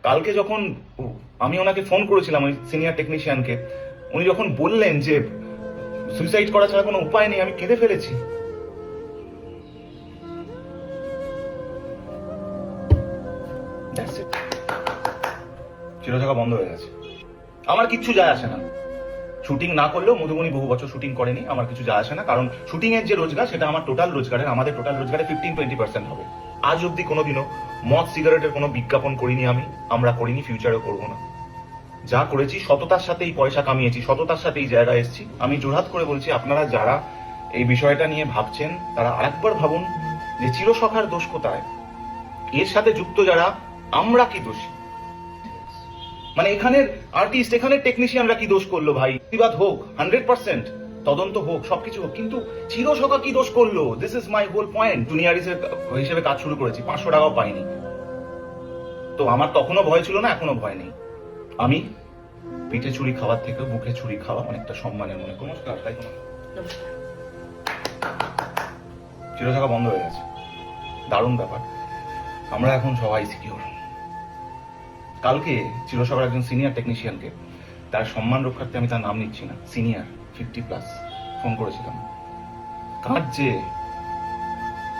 কালকে যখন আমি ওনাকে ফোন করেছিলাম ওই সিনিয়র টেকনিশিয়ানকে, উনি যখন বললেন যে সুইসাইড করা ছাড়া কোনো উপায় নেই, আমি কেঁদে ফেলেছি। চিরজাগা বন্ধ হয়ে গেছে। আমার কিচ্ছু যায় আসে না, শুটিং না করলেও মধুবনী বহু বছর শুটিং করেনি, আমার কিছু যায় আসে না, কারণ শুটিং এর যে রোজগার সেটা আমার টোটাল রোজগারের, আমাদের টোটাল রোজগারে 15-20% হবে। আজ অব্দি কোনোদিনও মদ সিগারেটের কোনো বিজ্ঞাপন করিনি আমরা করিনি, ফিউচারেও করবো না। যা করেছি সততার সাথে এই পয়সা কামিয়েছি, সততার সাথে এই জায়গায় এসেছি। আমি জোরহাত করে বলছি, আপনারা যারা এই বিষয়টা নিয়ে ভাবছেন তারা আরেকবার ভাবুন যে চিরসখার দোষ কোথায়, এর সাথে যুক্ত যারা, আমরা কি দোষী? মানে এখানের আর্টিস্ট, এখানের টেকনিশিয়ানরা কি দোষ করলো ভাই? প্রতিবাদ হোক 100%, তদন্ত হোক, সবকিছু হোক, কিন্তু চিরসখা কি দোষ করলো? This is my whole point. Junior হিসেবে কাজ শুরু করেছি, 500 টাকাও পাইনি। তো আমার তখনও ভয় ছিল না, এখনো ভয় নেই। আমি পিঠে ছুরি খাওয়ার থেকে বুকে ছুরি খাওয়া অনেকটা সম্মানের মনে করি। নমস্কার, তাই কোনো চিরসখা বন্ধ হয়ে গেছে। দারুণ ব্যাপার, আমরা এখন সবাই সিকিউর। কালকে চিরসখার একজন সিনিয়র টেকনিশিয়ানকে, তার সম্মান রক্ষার্থে, আমি তার নাম নিচ্ছি না, সিনিয়র 50+, ফোন করেছিলাম।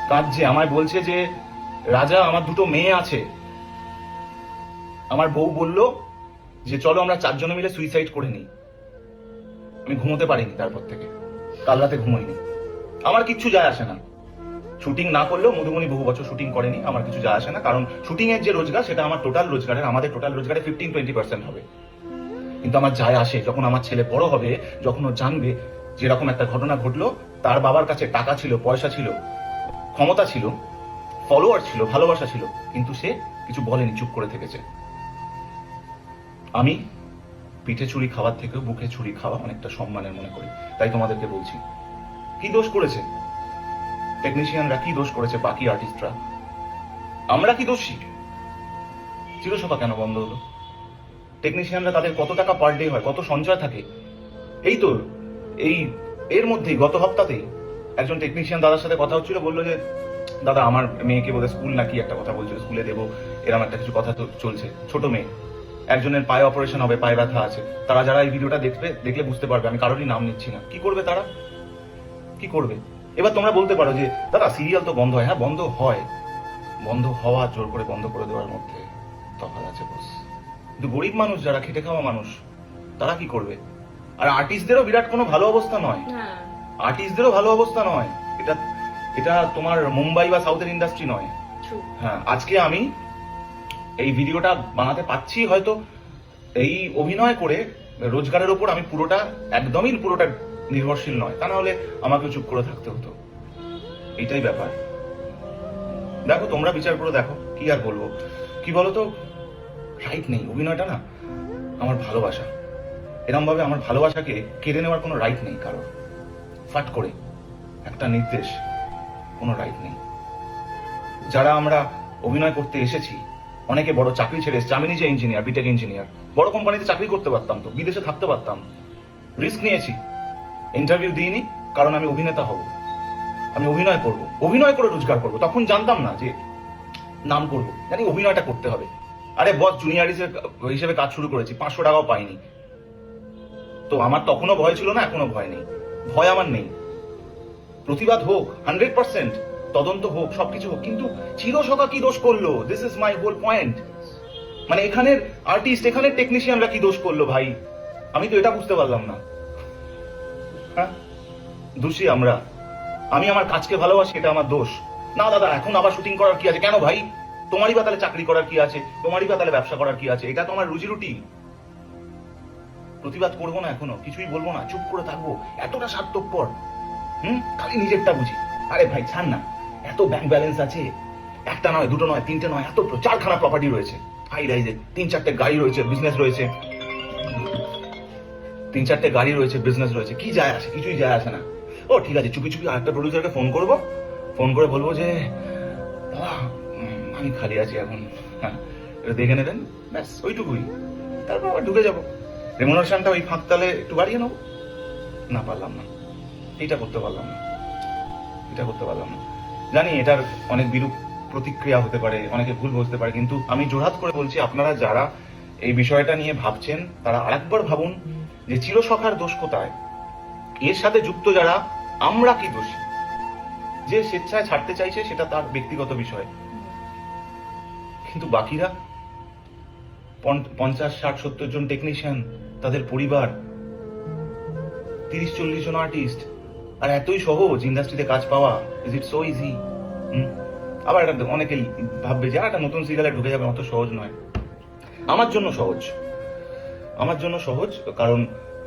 কাঁদছে আমায় বলছে যে রাজা, আমার 2টো মেয়ে আছে, আমার বউ বলল যে চলো আমরা 4 জনে মিলে সুইসাইড করে নিই। আমি ঘুমোতে পারিনি, তারপর থেকে কাল রাতে ঘুমোইনি। আমার কিচ্ছু যায় আসে না, শুটিং না করলেও মধুবনী বহু বছর শুটিং করেনি, আমার কিছু যায় আসে না, কারণ শুটিং এর যে রোজগার সেটা আমার টোটাল রোজগারের, আমাদের টোটাল রোজগারে 15-20% হবে। কিন্তু আমার যায় আসে যখন আমার ছেলে বড় হবে, যখন ও জানবে যে এরকম একটা ঘটনা ঘটলো, তার বাবার কাছে টাকা ছিল, পয়সা ছিল, ক্ষমতা ছিল, ফলোয়ার ছিল, ভালোবাসা ছিল, কিন্তু সে কিছু বলেনি, চুপ করে থেকেছে। আমি পিঠে ছুরি খাওয়ার থেকে বুকে ছুরি খাওয়া অনেকটা সম্মানের মনে করি। তাই তোমাদেরকে বলছি, কি দোষ করেছে টেকনিশিয়ানরা, কি দোষ করেছে বাকি আর্টিস্টরা? আমরা কি দোষী? চিরসভা কেন বন্ধ হলো? টেকনিশিয়ানরা, তাদের কত টাকা পার ডে হয়, কত সঞ্চয় থাকে? এই তো এর মধ্যেই গত সপ্তাহেই একজন টেকনিশিয়ান দাদার সাথে কথা হচ্ছিল, বললো যে দাদা আমার মেয়েকে বোধহয় স্কুল নাকি একটা কথা বলছিল, স্কুলে দেবো, এরকম একটা কিছু কথা তো চলছে। ছোট মেয়ে, একজনের পায়ে অপারেশন হবে, পায়ে ব্যথা আছে। তারা যারা এই ভিডিওটা দেখলে বুঝতে পারবে, আমি কারোরই নাম নিচ্ছি না। কি করবে তারা, কি করবে? এবার তোমরা বলতে পারো যে দাদা সিরিয়াল তো বন্ধ হয়। হ্যাঁ, বন্ধ হয়, বন্ধ হওয়া জোর করে বন্ধ করে দেওয়ার মধ্যে তফাৎ আছে বস। কিন্তু গরিব মানুষ, যারা খেটে খাওয়া মানুষ, তারা কি করবে? আর আর্টিস্টদেরও বিরাট কোনো ভালো অবস্থা নয়, আর্টিস্টদেরও ভালো অবস্থা নয়। এটা এটা তোমার মুম্বাই বা সাউথের ইন্ডাস্ট্রি নয়। হ্যাঁ, আজকে আমি এই ভিডিওটা বানাতে পাচ্ছি হয়তো এই অভিনয় করে রোজগারের ওপর আমি একদমই পুরোটা নির্ভরশীল নয়, তা না হলে আমাকে চুপ করে থাকতে হতো। এটাই ব্যাপার। দেখো, তোমরা বিচার করে দেখো, কি আর বলবো। কি বলতো, রাইট নেই। অভিনয়টা না আমার ভালোবাসা, এরকম ভাবে আমার ভালোবাসাকে কেড়ে নেওয়ার কোনো রাইট নেই কারোর। ফাট করে একটা নির্দেশ, কোনো রাইট নেই। যারা আমরা অভিনয় করতে এসেছি, অনেকে বড় চাকরি ছেড়ে এসেছে। আমি নিজে ইঞ্জিনিয়ার, বিটেক ইঞ্জিনিয়ার, বড় কোম্পানিতে চাকরি করতে পারতাম, তো বিদেশে থাকতে পারতাম। রিস্ক নিয়েছি, ইন্টারভিউ দিইনি, কারণ আমি অভিনেতা হব, আমি অভিনয় করব, অভিনয় করে রোজগার করব। তখন জানতাম না যে নাম করব, জানি অভিনয়টা করতে হবে। আরে বস, জুনিয়র হিসেবে কাজ শুরু করেছি, 500 টাকাও পাইনি। তো আমার তখনও ভয় ছিল না, এখনো ভয় নেই। ভয় আমার নেই। প্রতিবাদ হোক 100%, তদন্ত হোক, সবকিছু হোক, কিন্তু চিরসখা কি দোষ করলো? This is my whole point. মানে এখানের আর্টিস্ট, এখানের টেকনিশিয়ানরা কি দোষ করলো ভাই? আমি তো এটা বুঝতে পারলাম না। হ্যাঁ, দোষী আমরা। আমি আমার কাজকে ভালোবাসি, এটা আমার দোষ না? দাদা, এখন আবার শুটিং করার কি আছে? কেন ভাই? তোমারই বা তাহলে চাকরি করার কি আছে? তোমারই বা তাহলে ব্যবসা করার কি আছে? এটা তো আমার রুজি রুটি। প্রতিবাদ করবো না, এখনো কিছুই বলবো না, চুপ করে থাকবো? এতটা স্বার্থপর? খালি নিজেরটা বুঝি। আরে ভাই ছাড় না, এত ব্যাংক ব্যালেন্স আছে, একটা নয়, দুটো নয়, তিনটে নয়, এত 4খানা প্রপার্টি রয়েছে, হাই রাইজে 3-4টে গাড়ি রয়েছে, বিজনেস রয়েছে, 3-4টে গাড়ি রয়েছে, বিজনেস রয়েছে। কি যায় আসে? কিছুই যায় আসে না। ও ঠিক আছে, চুপি চুপি আরেকটা প্রডিউসারকে ফোন করবো, ফোন করে বলবো যে দাদা আমি খালি আছি এখন, হ্যাঁ এটা দেখে নেবেন, ব্যাস ওইটুকুই। তারপর আবার ঢুকে যাবো, রেমুনারেশনটা ওই ফাঁক তালে একটু বাড়িয়ে নেবো। না, পারলাম না, এটা করতে পারলাম না, এটা করতে পারলাম না। জানি এটার অনেক বিরূপ প্রতিক্রিয়া হতে পারে, অনেকে ভুল বুঝতে পারে, কিন্তু আমি জোরহাত করে বলছি আপনারা যারা এই বিষয়টা নিয়ে ভাবছেন তারা আরেকবার ভাবুন যে চিরসখার দোষ কোথায়, এর সাথে যুক্ত যারা আমরা কি দোষী। যে স্বেচ্ছায় ছাড়তে চাইছে সেটা তার ব্যক্তিগত বিষয়, কিন্তু বাকিরা 50, 60, 70 জন টেকনিশিয়ান, তাদের পরিবার, 30-40 জন আর্টিস্ট, আর এতই সহজ ইন্ডাস্ট্রিতে কাজ পাওয়া। Is it so easy? আবার এটা অনেকে ভাববে যে একটা নতুন সিরিয়ালে ঢুকে যাবে, অত সহজ নয়। আমার জন্য সহজ, আমার জন্য সহজ, কারণ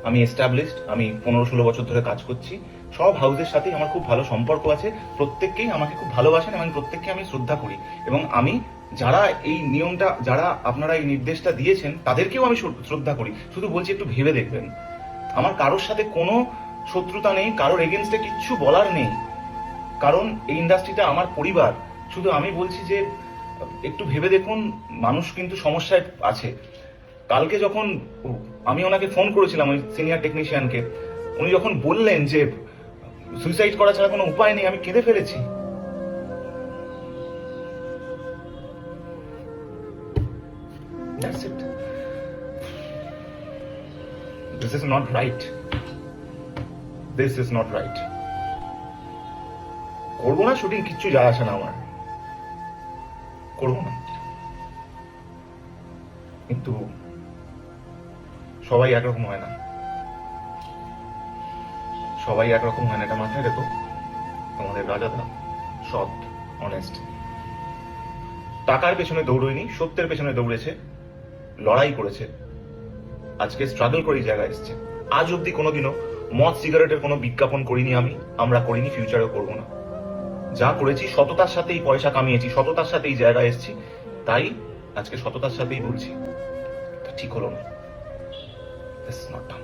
আমি এস্টাবলিশড, আমি 15-16 বছর ধরে কাজ করছি। সব হাউসের সাথেই আমার খুব ভালো সম্পর্ক আছে, প্রত্যেককেই আমাকে খুব ভালোবাসেন এবং প্রত্যেককে আমি শ্রদ্ধা করি। এবং আমি যারা এই নিয়মটা, যারা আপনারা এই নির্দেশটা দিয়েছেন তাদেরকেও আমি শ্রদ্ধা করি। শুধু বলছি একটু ভেবে দেখবেন, আমার কারোর সাথে কোনো শত্রুতা নেই, কারোর এগেনস্টে কিচ্ছু বলার নেই, কারণ এই ইন্ডাস্ট্রিটা আমার পরিবার। শুধু আমি বলছি যে একটু ভেবে দেখুন, মানুষ কিন্তু সমস্যায় আছে। কালকে যখন আমি ওনাকে ফোন করেছিলাম, ওই সিনিয়র টেকনিশিয়ানকে, উনি যখন বললেন যে সুইসাইড করা ছাড়া কোনো উপায় নেই, আমি কেঁদে ফেলেছি। That's it. This is not right. This is not right. করবো না শুটিং, কিচ্ছু যায় আসে না আমার, করবো না। কিন্তু সবাই একরকম হয় না, সবাই একরকম হয় না, এটা মাথায় রেখো। তোমাদের রাজাদা সৎ, অনেস্ট, টাকার পেছনে দৌড়য়নি, সত্যের পেছনে দৌড়েছে, লড়াই করেছে, আজকে স্ট্রাগল করে এই জায়গায় এসছে। আজ অব্দি কোনোদিনও মদ সিগারেটের কোনো বিজ্ঞাপন করিনি আমরা করিনি, ফিউচারেও করবো না। যা করেছি সততার সাথেই পয়সা কামিয়েছি, সততার সাথে এই জায়গায় এসেছি, তাই আজকে সততার সাথেই বলছি ঠিক হলো না। This is not done.